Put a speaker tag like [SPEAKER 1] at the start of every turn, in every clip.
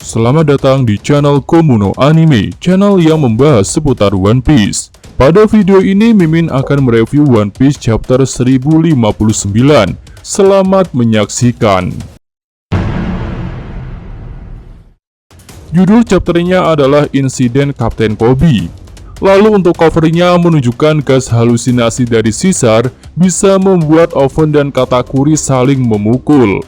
[SPEAKER 1] Selamat datang di channel Komuno Anime, channel yang membahas seputar One Piece. Pada video ini Mimin akan mereview One Piece chapter 1059. Selamat menyaksikan. Judul chapternya adalah Insiden Kapten Koby. Lalu untuk covernya menunjukkan gas halusinasi dari Caesar bisa membuat Oven dan Katakuri saling memukul.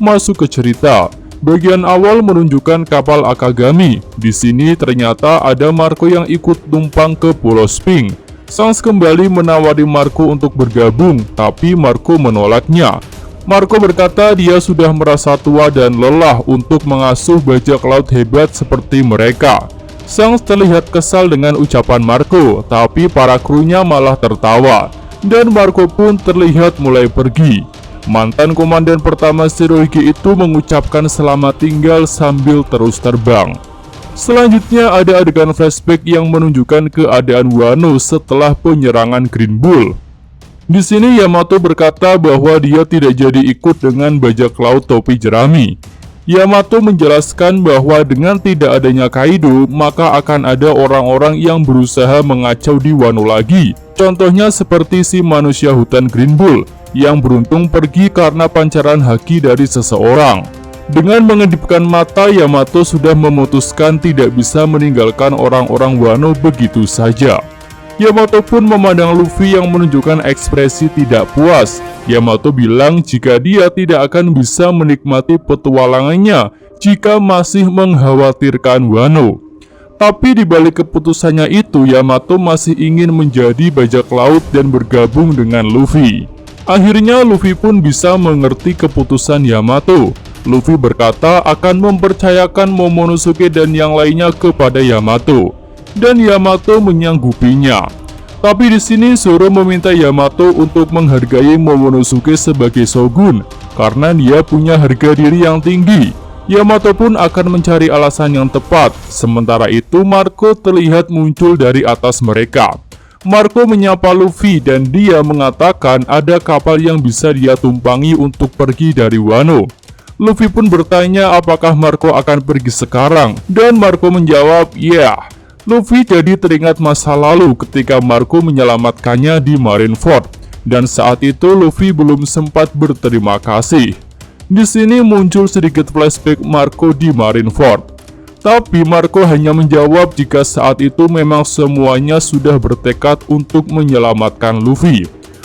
[SPEAKER 1] Masuk ke cerita. Bagian awal menunjukkan kapal Akagami. Di sini ternyata ada Marco yang ikut numpang ke Pulau Sphinx. Sans kembali menawari Marco untuk bergabung, tapi Marco menolaknya. Marco berkata dia sudah merasa tua dan lelah untuk mengasuh bajak laut hebat seperti mereka. Sans terlihat kesal dengan ucapan Marco, tapi para krunya malah tertawa. Dan Marco pun terlihat mulai pergi. Mantan komandan pertama Shirohige itu mengucapkan selamat tinggal sambil terus terbang. Selanjutnya ada adegan flashback yang menunjukkan keadaan Wano setelah penyerangan Green Bull. Di sini Yamato berkata bahwa dia tidak jadi ikut dengan bajak laut topi jerami. Yamato menjelaskan bahwa dengan tidak adanya Kaido, maka akan ada orang-orang yang berusaha mengacau di Wano lagi. Contohnya seperti si manusia hutan Green Bull yang beruntung pergi karena pancaran haki dari seseorang. Dengan mengedipkan mata, Yamato sudah memutuskan tidak bisa meninggalkan orang-orang Wano begitu saja. Yamato pun memandang Luffy yang menunjukkan ekspresi tidak puas. Yamato bilang jika dia tidak akan bisa menikmati petualangannya jika masih mengkhawatirkan Wano. Tapi dibalik keputusannya itu, Yamato masih ingin menjadi bajak laut dan bergabung dengan Luffy. Akhirnya Luffy pun bisa mengerti keputusan Yamato. Luffy berkata akan mempercayakan Momonosuke dan yang lainnya kepada Yamato, dan Yamato menyanggupinya. Tapi di sini Zoro meminta Yamato untuk menghargai Momonosuke sebagai shogun karena dia punya harga diri yang tinggi. Yamato pun akan mencari alasan yang tepat. Sementara itu Marco terlihat muncul dari atas mereka. Marco menyapa Luffy dan dia mengatakan ada kapal yang bisa dia tumpangi untuk pergi dari Wano. Luffy pun bertanya apakah Marco akan pergi sekarang, dan Marco menjawab, "Ya." Luffy jadi teringat masa lalu ketika Marco menyelamatkannya di Marineford, dan saat itu Luffy belum sempat berterima kasih. Di sini muncul sedikit flashback Marco di Marineford. Tapi Marco hanya menjawab jika saat itu memang semuanya sudah bertekad untuk menyelamatkan Luffy.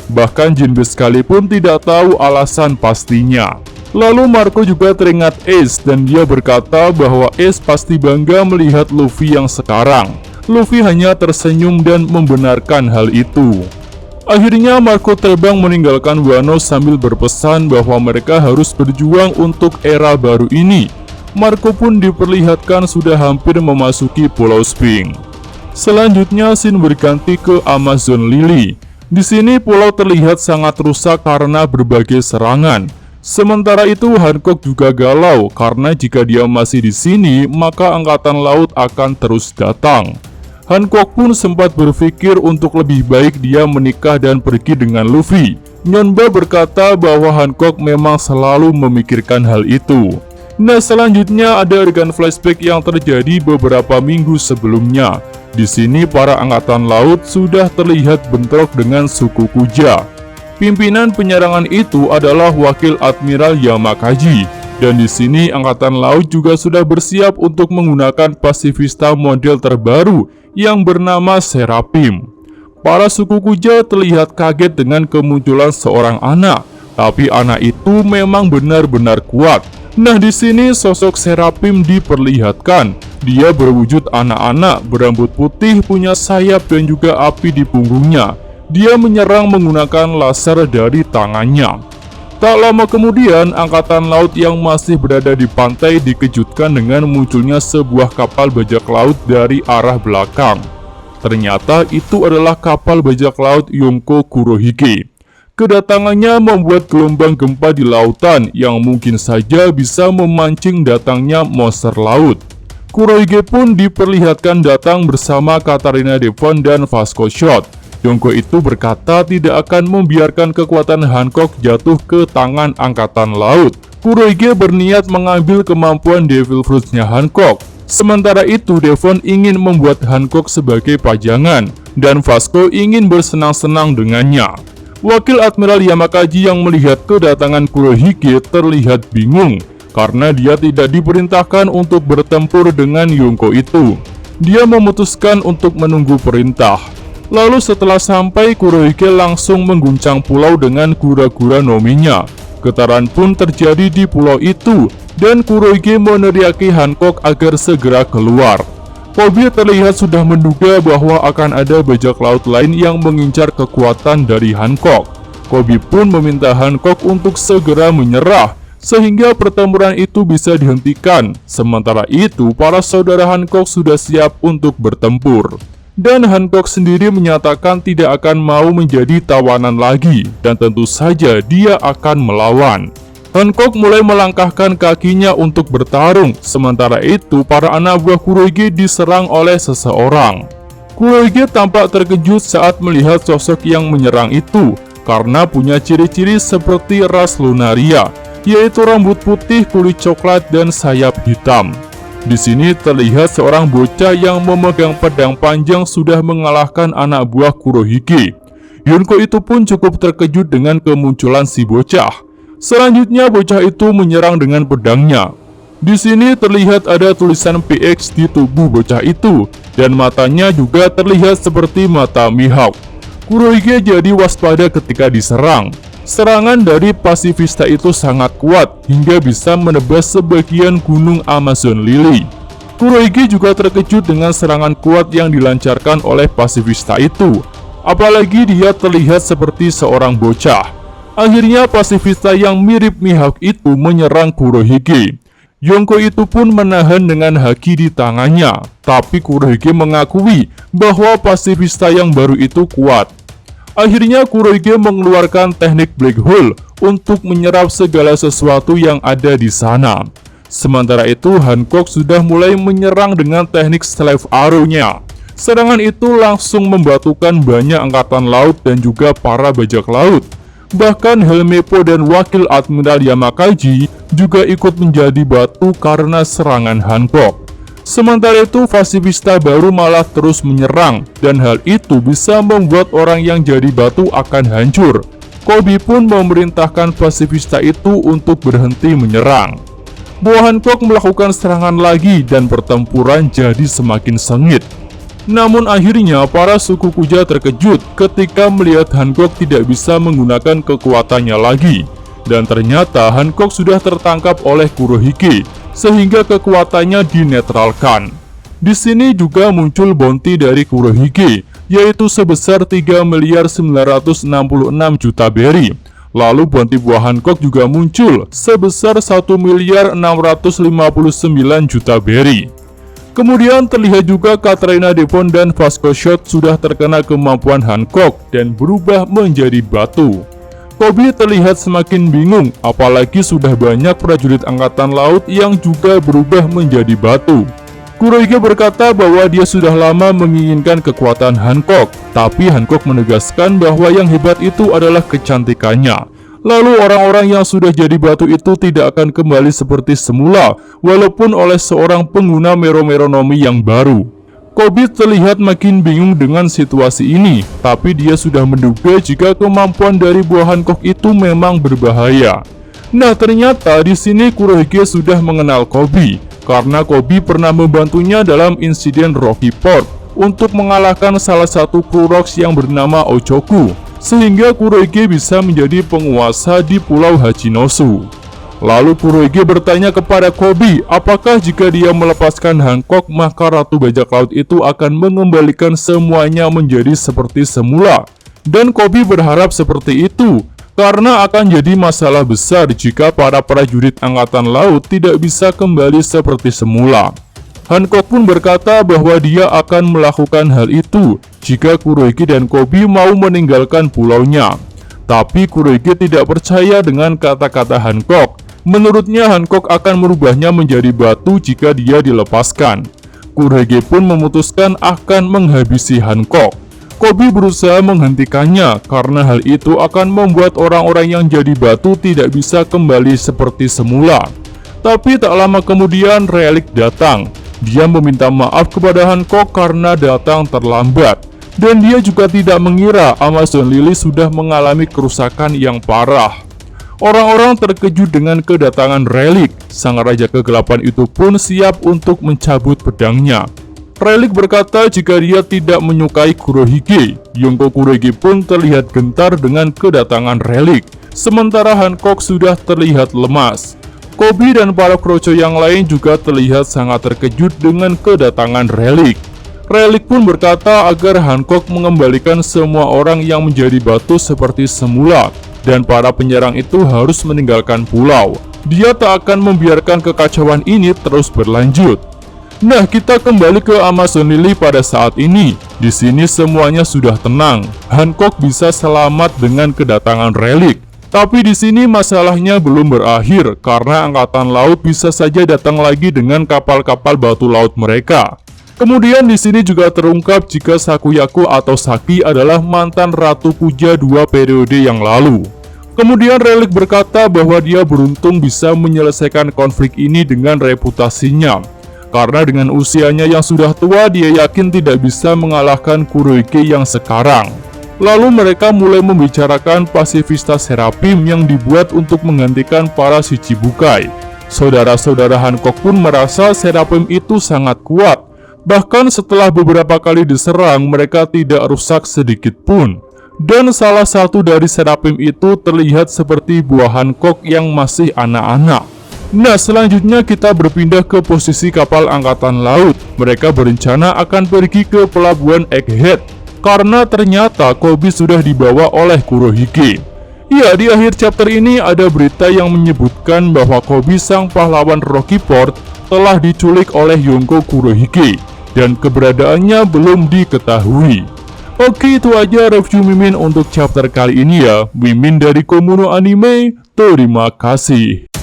[SPEAKER 1] Bahkan Jinbe sekalipun tidak tahu alasan pastinya. Lalu Marco juga teringat Ace dan dia berkata bahwa Ace pasti bangga melihat Luffy yang sekarang. Luffy hanya tersenyum dan membenarkan hal itu. Akhirnya Marco terbang meninggalkan Wano sambil berpesan bahwa mereka harus berjuang untuk era baru ini. Marco pun diperlihatkan sudah hampir memasuki Pulau Sphinx. Selanjutnya scene berganti ke Amazon Lily. Di sini pulau terlihat sangat rusak karena berbagai serangan. Sementara itu Hancock juga galau karena jika dia masih di sini maka angkatan laut akan terus datang. Hancock pun sempat berpikir untuk lebih baik dia menikah dan pergi dengan Luffy. Yonba berkata bahwa Hancock memang selalu memikirkan hal itu. Nah, selanjutnya ada adegan flashback yang terjadi beberapa minggu sebelumnya. Di sini para angkatan laut sudah terlihat bentrok dengan suku Kuja. Pimpinan penyerangan itu adalah Wakil Admiral Yamakaji. Dan di sini angkatan laut juga sudah bersiap untuk menggunakan pasifista model terbaru yang bernama Serapim. Para suku Kuja terlihat kaget dengan kemunculan seorang anak, tapi anak itu memang benar-benar kuat. Nah, di sini sosok Serapim diperlihatkan. Dia berwujud anak-anak, berambut putih, punya sayap dan juga api di punggungnya. Dia menyerang menggunakan laser dari tangannya. Tak lama kemudian, angkatan laut yang masih berada di pantai dikejutkan dengan munculnya sebuah kapal bajak laut dari arah belakang. Ternyata itu adalah kapal bajak laut Yonko Kurohige. Kedatangannya membuat gelombang gempa di lautan yang mungkin saja bisa memancing datangnya monster laut. Kurohige pun diperlihatkan datang bersama Katarina Devon dan Vasco Shot. Yonko itu berkata tidak akan membiarkan kekuatan Hancock jatuh ke tangan angkatan laut. Kurohige berniat mengambil kemampuan Devil Fruits-nya Hancock. Sementara itu, Devon ingin membuat Hancock sebagai pajangan, dan Vasco ingin bersenang-senang dengannya. Wakil Admiral Yamakaji yang melihat kedatangan Kurohige terlihat bingung, karena dia tidak diperintahkan untuk bertempur dengan Yonko itu. Dia memutuskan untuk menunggu perintah. Lalu setelah sampai, Kurohige langsung mengguncang pulau dengan Gura-Gura Nominya. Getaran pun terjadi di pulau itu, dan Kurohige meneriaki Hancock agar segera keluar. Koby terlihat sudah menduga bahwa akan ada bajak laut lain yang mengincar kekuatan dari Hancock. Koby pun meminta Hancock untuk segera menyerah, sehingga pertempuran itu bisa dihentikan. Sementara itu, para saudara Hancock sudah siap untuk bertempur. Dan Hancock sendiri menyatakan tidak akan mau menjadi tawanan lagi, dan tentu saja dia akan melawan. Hancock mulai melangkahkan kakinya untuk bertarung, sementara itu para anak buah Kurohige diserang oleh seseorang. Kurohige tampak terkejut saat melihat sosok yang menyerang itu, karena punya ciri-ciri seperti ras Lunaria, yaitu rambut putih, kulit coklat, dan sayap hitam. Di sini terlihat seorang bocah yang memegang pedang panjang sudah mengalahkan anak buah Kurohige. Yonko itu pun cukup terkejut dengan kemunculan si bocah. Selanjutnya bocah itu menyerang dengan pedangnya. Di sini terlihat ada tulisan PX di tubuh bocah itu, dan matanya juga terlihat seperti mata Mihawk. Kurohige jadi waspada ketika diserang. Serangan dari pasifista itu sangat kuat, hingga bisa menebas sebagian gunung Amazon Lily. Kurohige juga terkejut dengan serangan kuat yang dilancarkan oleh pasifista itu. Apalagi dia terlihat seperti seorang bocah. Akhirnya pasifista yang mirip Mihawk itu menyerang Kurohige. Yonko itu pun menahan dengan haki di tangannya, tapi Kurohige mengakui bahwa pasifista yang baru itu kuat. Akhirnya Kurohige mengeluarkan teknik Black Hole untuk menyerap segala sesuatu yang ada di sana. Sementara itu Hancock sudah mulai menyerang dengan teknik Slave Arrow-nya. Serangan itu langsung membatukan banyak angkatan laut dan juga para bajak laut. Bahkan Helmeppo dan Wakil Admiral Yamakaji juga ikut menjadi batu karena serangan Hancock. Sementara itu pasifista baru malah terus menyerang, dan hal itu bisa membuat orang yang jadi batu akan hancur. Koby pun memerintahkan pasifista itu untuk berhenti menyerang. Hancock melakukan serangan lagi dan pertempuran jadi semakin sengit. Namun akhirnya para suku Kuja terkejut ketika melihat Hancock tidak bisa menggunakan kekuatannya lagi. Dan ternyata Hancock sudah tertangkap oleh Kurohige, sehingga kekuatannya dinetralkan. Di sini juga muncul bounty dari Kurohige, yaitu sebesar 3.966 juta berry. Lalu bounty buah Hancock juga muncul sebesar 1.659 juta berry. Kemudian terlihat juga Katrina Devon dan Vasco Shot sudah terkena kemampuan Hancock dan berubah menjadi batu. Koby terlihat semakin bingung, apalagi sudah banyak prajurit angkatan laut yang juga berubah menjadi batu. Kurohige berkata bahwa dia sudah lama menginginkan kekuatan Hancock, tapi Hancock menegaskan bahwa yang hebat itu adalah kecantikannya. Lalu orang-orang yang sudah jadi batu itu tidak akan kembali seperti semula, walaupun oleh seorang pengguna Meromeronomi yang baru. Koby terlihat makin bingung dengan situasi ini, tapi dia sudah menduga jika kemampuan dari buah Hancock itu memang berbahaya. Nah, ternyata di sini Kurohige sudah mengenal Koby, karena Koby pernah membantunya dalam insiden Rocky Port untuk mengalahkan salah satu kru Rocks yang bernama Ochoku, sehingga Kurohige bisa menjadi penguasa di Pulau Hachinosu. Lalu Kurohige bertanya kepada Koby, apakah jika dia melepaskan Hancock, maka Ratu Bajak Laut itu akan mengembalikan semuanya menjadi seperti semula. Dan Koby berharap seperti itu, karena akan jadi masalah besar jika para prajurit angkatan laut tidak bisa kembali seperti semula. Hancock pun berkata bahwa dia akan melakukan hal itu jika Kurohige dan Koby mau meninggalkan pulaunya. Tapi Kurohige tidak percaya dengan kata-kata Hancock. Menurutnya Hancock akan merubahnya menjadi batu jika dia dilepaskan. Kurohige pun memutuskan akan menghabisi Hancock. Koby berusaha menghentikannya karena hal itu akan membuat orang-orang yang jadi batu tidak bisa kembali seperti semula. Tapi tak lama kemudian Relic datang. Dia meminta maaf kepada Hancock karena datang terlambat. Dan dia juga tidak mengira Amazon Lily sudah mengalami kerusakan yang parah. Orang-orang terkejut dengan kedatangan Relic. Sang Raja Kegelapan itu pun siap untuk mencabut pedangnya. Relic berkata jika dia tidak menyukai Kurohige. Yonko Kurohige pun terlihat gentar dengan kedatangan Relic. Sementara Hancock sudah terlihat lemas. Koby dan para kroco yang lain juga terlihat sangat terkejut dengan kedatangan Relic. Relic pun berkata agar Hancock mengembalikan semua orang yang menjadi batu seperti semula. Dan para penyerang itu harus meninggalkan pulau. Dia tak akan membiarkan kekacauan ini terus berlanjut. Nah, kita kembali ke Amazon Lily pada saat ini. Di sini semuanya sudah tenang. Hancock bisa selamat dengan kedatangan Relic. Tapi di sini masalahnya belum berakhir karena angkatan laut bisa saja datang lagi dengan kapal-kapal batu laut mereka. Kemudian di sini juga terungkap jika Sakuyaku atau Saki adalah mantan Ratu Puja 2 periode yang lalu. Kemudian Relic berkata bahwa dia beruntung bisa menyelesaikan konflik ini dengan reputasinya. Karena dengan usianya yang sudah tua, dia yakin tidak bisa mengalahkan Kurohige yang sekarang. Lalu mereka mulai membicarakan Pasifista Seraphim yang dibuat untuk menggantikan para Shichibukai. Saudara-saudara Hancock pun merasa Seraphim itu sangat kuat. Bahkan setelah beberapa kali diserang, mereka tidak rusak sedikit pun. Dan salah satu dari Seraphim itu terlihat seperti buah Hancock yang masih anak-anak. Nah, selanjutnya kita berpindah ke posisi kapal angkatan laut. Mereka berencana akan pergi ke pelabuhan Egghead karena ternyata Koby sudah dibawa oleh Kurohige. Ya, di akhir chapter ini ada berita yang menyebutkan bahwa Koby sang pahlawan Rockport telah diculik oleh Yonko Kurohige dan keberadaannya belum diketahui. Oke, itu aja review Mimin untuk chapter kali ini ya. Mimin dari Komuno Anime, terima kasih.